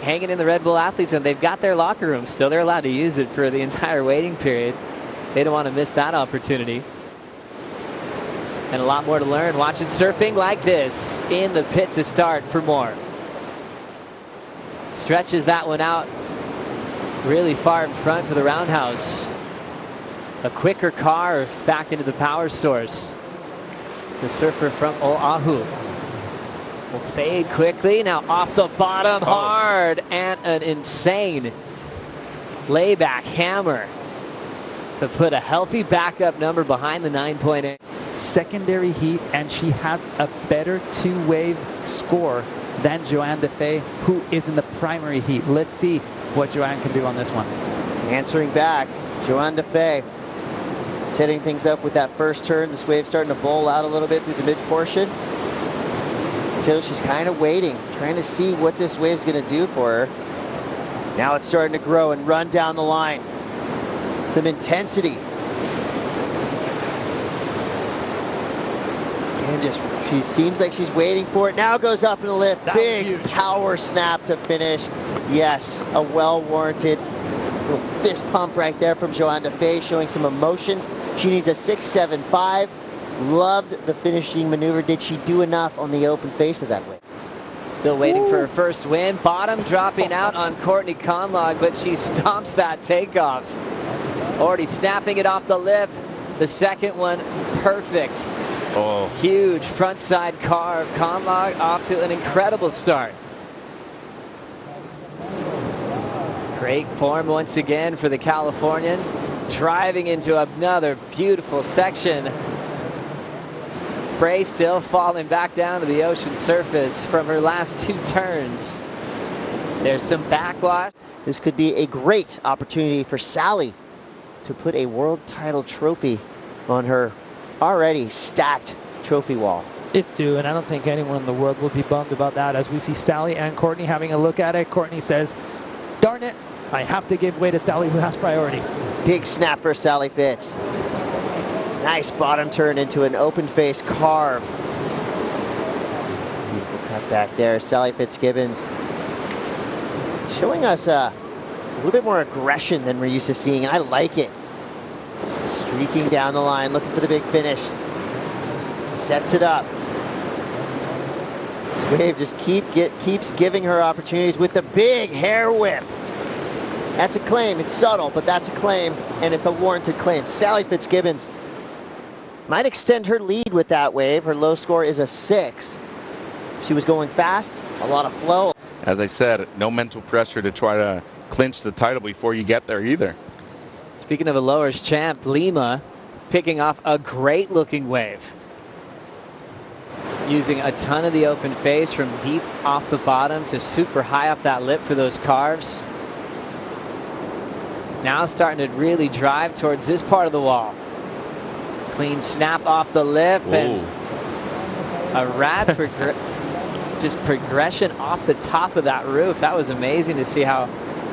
hanging in the Red Bull Athletes Zone. They've got their locker room still. They're allowed to use it for the entire waiting period. They don't want to miss that opportunity. And a lot more to learn watching surfing like this in the pit to start for Moore. Stretches that one out really far in front for the roundhouse. A quicker carve back into the power source. The surfer from Oahu will fade quickly. Now off the bottom hard, and an insane layback hammer to put a healthy backup number behind the 9.8. Secondary heat, and she has a better two-wave score than Johanne Defay, who is in the primary heat. Let's see what Johanne can do on this one. Answering back, Johanne Defay setting things up with that first turn. This wave starting to bowl out a little bit through the mid portion. Until she's kind of waiting, trying to see what this wave's going to do for her. Now it's starting to grow and run down the line. Some intensity. And she seems like she's waiting for it. Now goes up in the lift. Big power snap to finish. Yes, a well-warranted little fist pump right there from Johanne Defay, showing some emotion. She needs a 6.75. Loved the finishing maneuver. Did she do enough on the open face of that wave? Still waiting for her first win. Bottom dropping out on Courtney Conlogue, but she stomps that takeoff. Already snapping it off the lip. The second one, perfect. Oh. Huge front side carve. Conlogue off to an incredible start. Great form once again for the Californian. Driving into another beautiful section. Spray still falling back down to the ocean surface from her last two turns. There's some backwash. This could be a great opportunity for Sally to put a world title trophy on her already stacked trophy wall. It's due, and I don't think anyone in the world will be bummed about that. As we see Sally and Courtney having a look at it, Courtney says, darn it, I have to give way to Sally, who has priority. Big snap for Sally Fitz. Nice bottom turn into an open face carve. Beautiful cut back there. Sally Fitzgibbons showing us a little bit more aggression than we're used to seeing. I like it. Streaking down the line, looking for the big finish. Sets it up. This wave just keeps giving her opportunities with the big hair whip. That's a claim. It's subtle, but that's a claim, and it's a warranted claim. Sally Fitzgibbons might extend her lead with that wave. Her low score is a 6. She was going fast, a lot of flow. As I said, no mental pressure to try to clinch the title before you get there either. Speaking of a lowers champ, Lima picking off a great looking wave. Using a ton of the open face from deep off the bottom to super high up that lip for those carves. Now starting to really drive towards this part of the wall. Clean snap off the lip. Whoa. And a rad just progression off the top of that roof. That was amazing to see how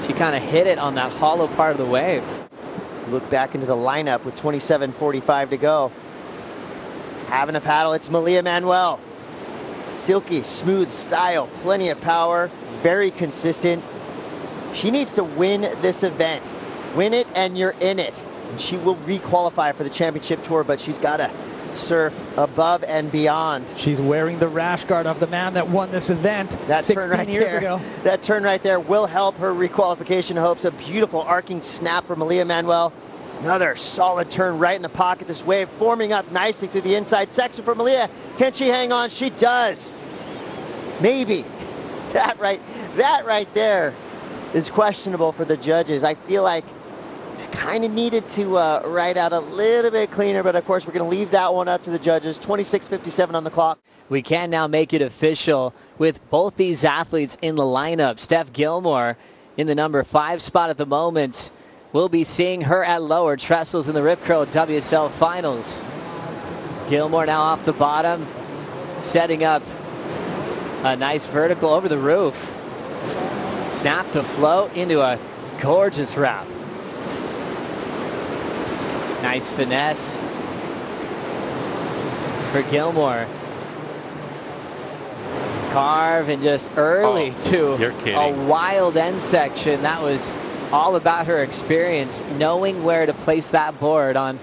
she kind of hit it on that hollow part of the wave. Look back into the lineup with 27:45 to go. Having a paddle, it's Malia Manuel. Silky, smooth style, plenty of power, very consistent. She needs to win this event. Win it and you're in it. And she will re-qualify for the championship tour, but she's got to surf above and beyond. She's wearing the rash guard of the man that won this event 16 years ago. That turn right there will help her re-qualification hopes. A beautiful arcing snap for Malia Manuel. Another solid turn right in the pocket. This wave forming up nicely through the inside section for Malia. Can she hang on? She does. Maybe. That right there is questionable for the judges. I feel like kind of needed to ride out a little bit cleaner, but of course we're going to leave that one up to the judges. 26:57 on the clock. We can now make it official with both these athletes in the lineup. Steph Gilmore in the number 5 spot at the moment. We'll be seeing her at lower. Trestles in the Rip Curl WSL Finals. Gilmore now off the bottom, setting up a nice vertical over the roof. Snap to float into a gorgeous wrap. Nice finesse for Gilmore. Carve and just early to you're a kidding. wild end section. That was all about her experience, knowing where to place that board on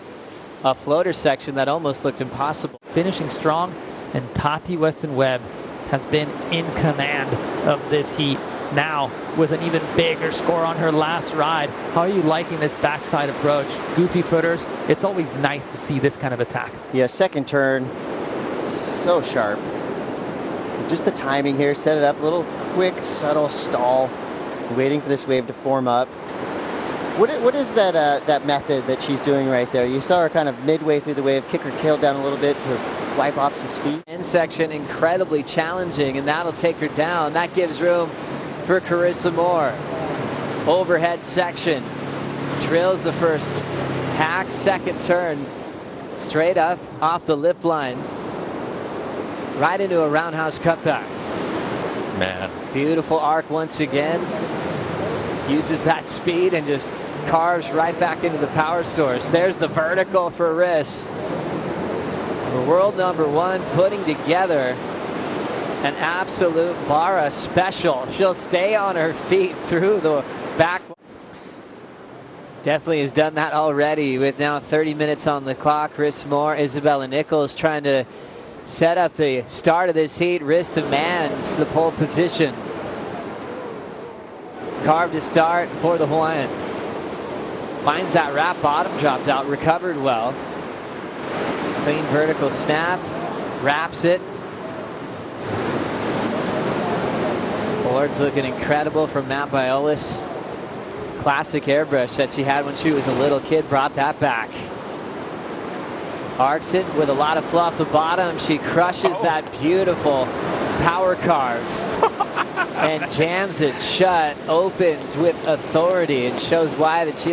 a floater section that almost looked impossible. Finishing strong, and Tati Weston-Webb has been in command of this heat. Now, with an even bigger score on her last ride, how are you liking this backside approach? Goofy footers, it's always nice to see this kind of attack. Yeah, second turn, so sharp. Just the timing here, set it up, a little quick, subtle stall, waiting for this wave to form up. What is that method that she's doing right there? You saw her kind of midway through the wave, kick her tail down a little bit to wipe off some speed. End section incredibly challenging, and that'll take her down. That gives room for Carissa Moore. Overhead section, drills the first hack, second turn, straight up off the lip line, right into a roundhouse cutback. Man. Beautiful arc once again. Uses that speed and just carves right back into the power source. There's the vertical for Riss. The world number one putting together an absolute Barra special. She'll stay on her feet through the back. Definitely has done that already with now 30 minutes on the clock. Carissa Moore, Isabella Nichols trying to set up the start of this heat. Riss demands the pole position. Carved to start for the Hawaiian. Finds that wrap bottom, dropped out, recovered well. Clean vertical snap, wraps it. Board's looking incredible from Matt Biolis. Classic airbrush that she had when she was a little kid, brought that back. Arcs it with a lot of flow off the bottom. She crushes that beautiful power carve and jams it shut, opens with authority, and shows why that she